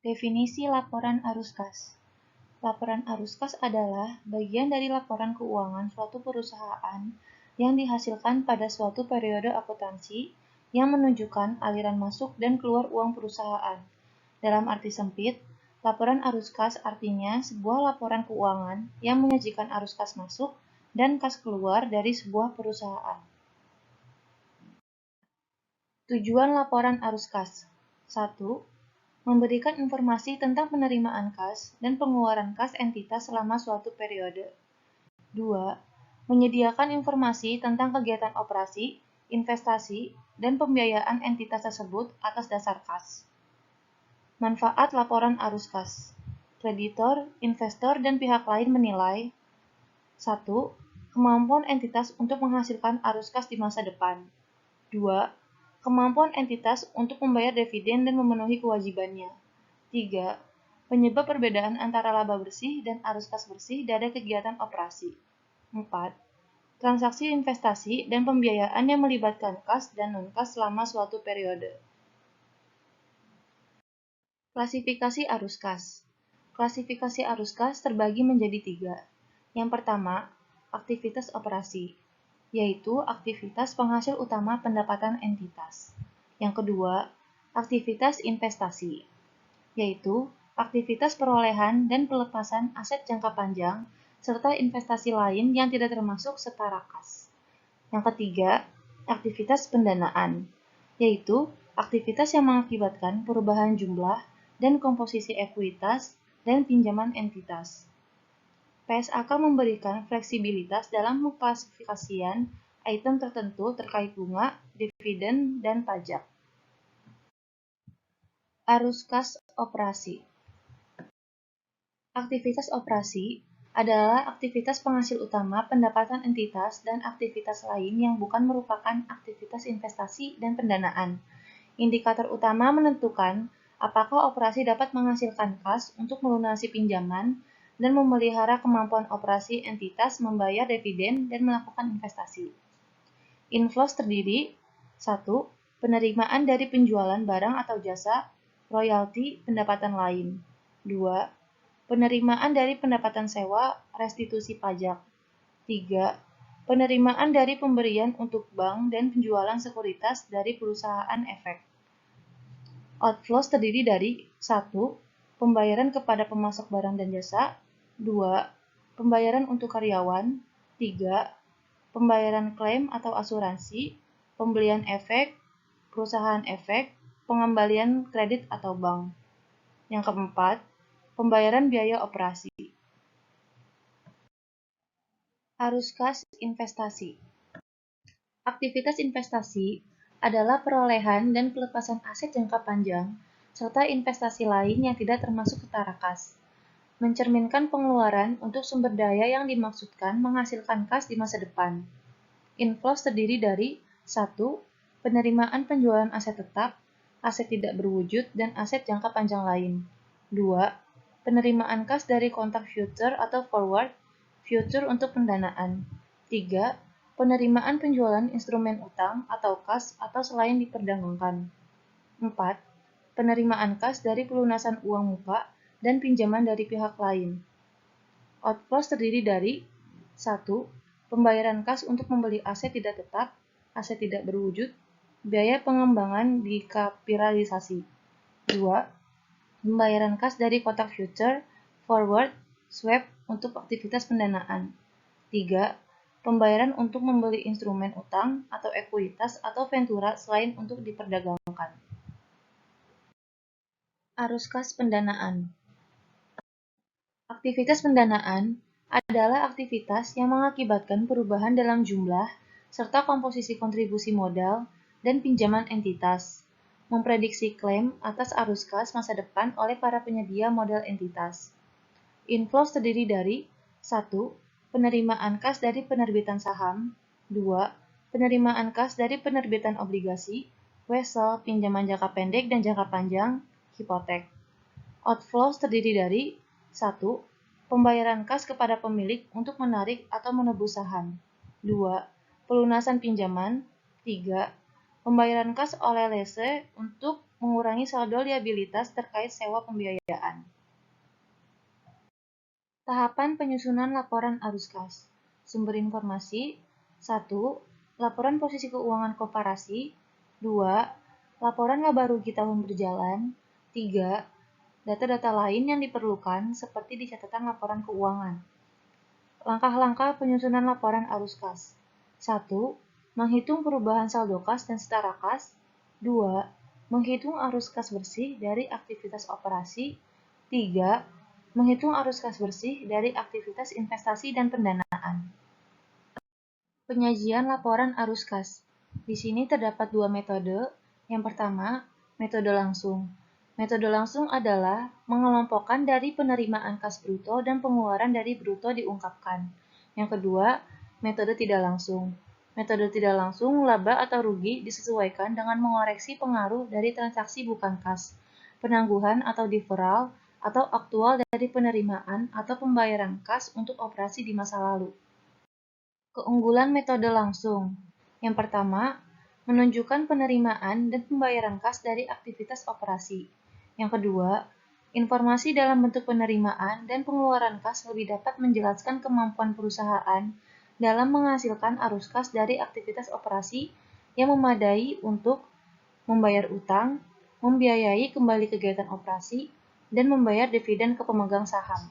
Definisi laporan arus kas. Laporan arus kas adalah bagian dari laporan keuangan suatu perusahaan yang dihasilkan pada suatu periode akuntansi yang menunjukkan aliran masuk dan keluar uang perusahaan. Dalam arti sempit, laporan arus kas artinya sebuah laporan keuangan yang menyajikan arus kas masuk dan kas keluar dari sebuah perusahaan. Tujuan laporan arus kas. 1. Memberikan informasi tentang penerimaan kas dan pengeluaran kas entitas selama suatu periode. 2. Menyediakan informasi tentang kegiatan operasi, investasi, dan pembiayaan entitas tersebut atas dasar kas. Manfaat laporan arus kas. Kreditor, investor, dan pihak lain menilai 1. Kemampuan entitas untuk menghasilkan arus kas di masa depan. 2. Kemampuan entitas untuk membayar dividen dan memenuhi kewajibannya. 3. Penyebab perbedaan antara laba bersih dan arus kas bersih dari kegiatan operasi. 4. Transaksi investasi dan pembiayaan yang melibatkan kas dan non-kas selama suatu periode. Klasifikasi arus kas. Klasifikasi arus kas terbagi menjadi 3. Yang pertama, aktivitas operasi, yaitu aktivitas penghasil utama pendapatan entitas. Yang kedua, aktivitas investasi, yaitu aktivitas perolehan dan pelepasan aset jangka panjang, serta investasi lain yang tidak termasuk setara kas. Yang ketiga, aktivitas pendanaan, yaitu aktivitas yang mengakibatkan perubahan jumlah dan komposisi ekuitas dan pinjaman entitas. PSAK memberikan fleksibilitas dalam mengklasifikasian item tertentu terkait bunga, dividen, dan pajak. Arus kas operasi. Aktivitas operasi adalah aktivitas penghasil utama pendapatan entitas dan aktivitas lain yang bukan merupakan aktivitas investasi dan pendanaan. Indikator utama menentukan apakah operasi dapat menghasilkan kas untuk melunasi pinjaman dan memelihara kemampuan operasi entitas membayar dividen dan melakukan investasi. Inflows terdiri 1. Penerimaan dari penjualan barang atau jasa, royalti, pendapatan lain. 2. Penerimaan dari pendapatan sewa, restitusi pajak. 3. Penerimaan dari pemberian untuk bank dan penjualan sekuritas dari perusahaan efek. Outflows terdiri dari 1. Pembayaran kepada pemasok barang dan jasa. 2. Pembayaran untuk karyawan. 3. Pembayaran klaim atau asuransi, pembelian efek, perusahaan efek, pengembalian kredit atau bank. Yang keempat, pembayaran biaya operasi. Arus kas investasi. Aktivitas investasi adalah perolehan dan pelepasan aset jangka panjang, serta investasi lain yang tidak termasuk setara kas. Mencerminkan pengeluaran untuk sumber daya yang dimaksudkan menghasilkan kas di masa depan. Inflows terdiri dari 1. Penerimaan penjualan aset tetap, aset tidak berwujud, dan aset jangka panjang lain. 2. Penerimaan kas dari kontrak future atau forward, future untuk pendanaan. 3. Penerimaan penjualan instrumen utang atau kas atau selain diperdagangkan. 4. Penerimaan kas dari pelunasan uang muka dan pinjaman dari pihak lain. Outflows terdiri dari 1. Pembayaran kas untuk membeli aset tidak tetap, aset tidak berwujud, biaya pengembangan dikapitalisasi. 2. Pembayaran kas dari kontrak future, forward, swap untuk aktivitas pendanaan. 3. Pembayaran untuk membeli instrumen utang atau ekuitas atau ventura selain untuk diperdagangkan. Arus kas pendanaan. Aktivitas pendanaan adalah aktivitas yang mengakibatkan perubahan dalam jumlah serta komposisi kontribusi modal dan pinjaman entitas, memprediksi klaim atas arus kas masa depan oleh para penyedia modal entitas. Inflows terdiri dari 1. Penerimaan kas dari penerbitan saham. 2. Penerimaan kas dari penerbitan obligasi, wesel, pinjaman jangka pendek dan jangka panjang, hipotek. Outflows terdiri dari 1. Pembayaran kas kepada pemilik untuk menarik atau menebus saham. 2. Pelunasan pinjaman. 3. Pembayaran kas oleh lese untuk mengurangi saldo liabilitas terkait sewa pembiayaan. Tahapan penyusunan laporan arus kas. Sumber informasi 1. Laporan posisi keuangan koperasi 2. Laporan laba rugi tahun berjalan 3. Data-data lain yang diperlukan seperti di catatan laporan keuangan. Langkah-langkah penyusunan laporan arus kas. 1. Menghitung perubahan saldo kas dan setara kas 2. Menghitung arus kas bersih dari aktivitas operasi 3. Menghitung arus kas bersih dari aktivitas investasi dan pendanaan. Penyajian laporan arus kas. Di sini terdapat dua metode. Yang pertama, metode langsung. Metode langsung adalah mengelompokkan dari penerimaan kas bruto dan pengeluaran dari bruto diungkapkan. Yang kedua, metode tidak langsung. Metode tidak langsung, laba atau rugi disesuaikan dengan mengoreksi pengaruh dari transaksi bukan kas, penangguhan atau deferral, atau aktual dari penerimaan atau pembayaran kas untuk operasi di masa lalu. Keunggulan metode langsung. Yang pertama, menunjukkan penerimaan dan pembayaran kas dari aktivitas operasi. Yang kedua, informasi dalam bentuk penerimaan dan pengeluaran kas lebih dapat menjelaskan kemampuan perusahaan dalam menghasilkan arus kas dari aktivitas operasi yang memadai untuk membayar utang, membiayai kembali kegiatan operasi, dan membayar dividen ke pemegang saham.